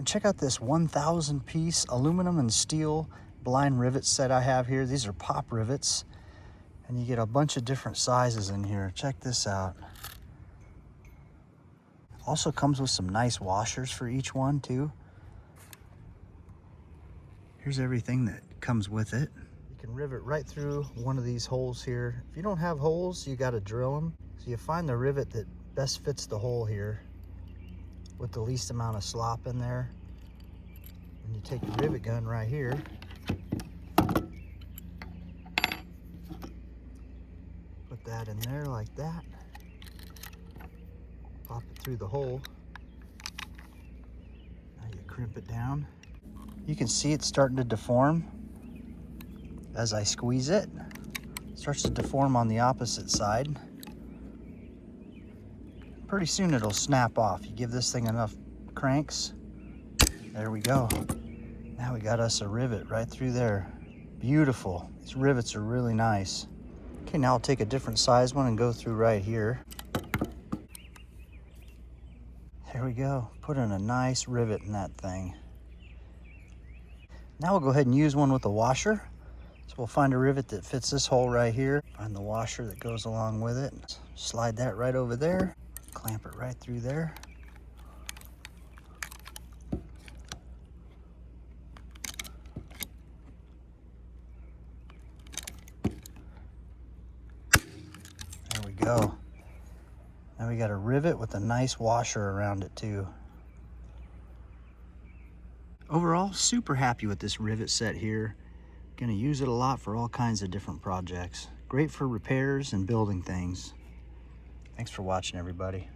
check out this 1,000 piece aluminum and steel blind rivet set I have here. These are Pop Rivets, and you get a bunch of different sizes in here. Check this out. Also comes with some nice washers for each one too. Here's everything that comes with it. You can rivet right through one of these holes here. If you don't have holes, you got to drill them. So you find the rivet that best fits the hole here with the least amount of slop in there. And you take your rivet gun right here. Put that in there like that. Pop it through the hole. Now you crimp it down. You can see it's starting to deform as I squeeze it. It starts to deform on the opposite side. Pretty soon it'll snap off. You give this thing enough cranks. There we go. Now we got us a rivet right through there. Beautiful. These rivets are really nice. Okay, now I'll take a different size one and go through right here. There we go. Put in a nice rivet in that thing. Now we'll go ahead and use one with a washer. So we'll find a rivet that fits this hole right here. Find the washer that goes along with it. Slide that right over there. Clamp it right through there. There we go. Now we got a rivet with a nice washer around it too. Overall, super happy with this rivet set here. Gonna use it a lot for all kinds of different projects. Great for repairs and building things. Thanks for watching, everybody.